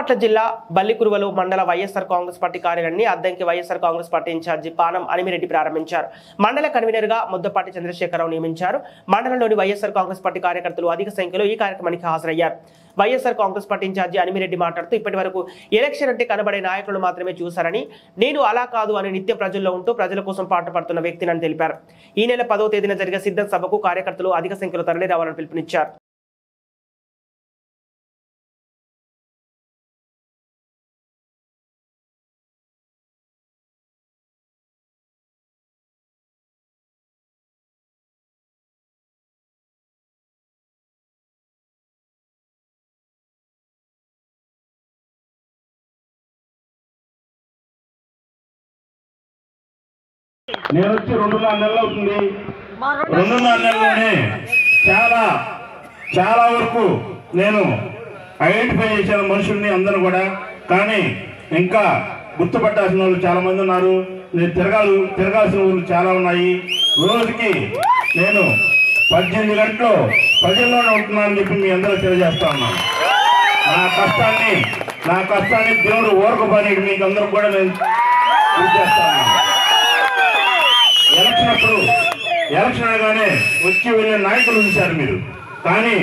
బాపట్ల జిల్లా బల్లికురువలు మండల వైఎస్ఆర్ కాంగ్రెస్ పార్టీ కార్యాలయాన్ని అద్దంకి వైఎస్ఆర్ కాంగ్రెస్ పార్టీ ఇన్ఛార్జి పానం అనిమిరెడ్డి ప్రారంభించారు. మండల కన్వీనర్ గా ముద్దపాటి చంద్రశేఖరరావు నియమించారు. మండలంలోని వైఎస్ఆర్ కాంగ్రెస్ పార్టీ కార్యకర్తలు అధిక సంఖ్యలో ఈ కార్యక్రమానికి హాజరయ్యారు. వైఎస్ఆర్ కాంగ్రెస్ పార్టీ ఇన్ఛార్జి అనిమిరెడ్డి మాట్లాడుతూ ఇప్పటి వరకు ఎలక్షన్ అంటే కనబడే నాయకులను మాత్రమే చూశారని, నేను అలా కాదు అని నిత్యం ప్రజల్లో ఉంటూ ప్రజల కోసం పాటుపడుతున్న వ్యక్తిని తెలిపారు. ఈ నెల 10వ తేదీన జరిగే సిద్ధం సభకు కార్యకర్తలు అధిక సంఖ్యలో తరలి రావాలని పిలుపునిచ్చారు. నేను వచ్చి 2.5 నెలలు అవుతుంది. 2.5 నెలల్లోనే చాలా వరకు నేను ఐడెంటిఫై చేశాను మనుషుల్ని అందరూ కూడా. కానీ ఇంకా గుర్తుపట్టాల్సిన వాళ్ళు చాలా మంది ఉన్నారు. నేను తిరగాల్సిన ఊళ్ళు చాలా ఉన్నాయి. రోజుకి నేను 18 గంటలు ప్రజల్లోనే ఉంటున్నానని చెప్పి మీ అందరూ తెలియజేస్తా ఉన్నాను. నా కష్టాన్ని దేవుడు ఓరకపోయి మీకు అందరూ కూడా నేను చేస్తా ఉన్నాను. ఎలక్షన్ అనగానే వచ్చి వెళ్ళే నాయకులు చూశారు మీరు, కానీ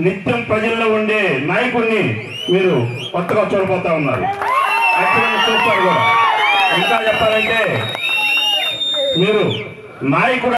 నిత్యం ప్రజల్లో ఉండే నాయకుడిని మీరు కొత్తగా చూడబోతా ఉన్నారు. చూస్తారు కూడా. ఇంకా చెప్పాలంటే మీరు నాయకుడు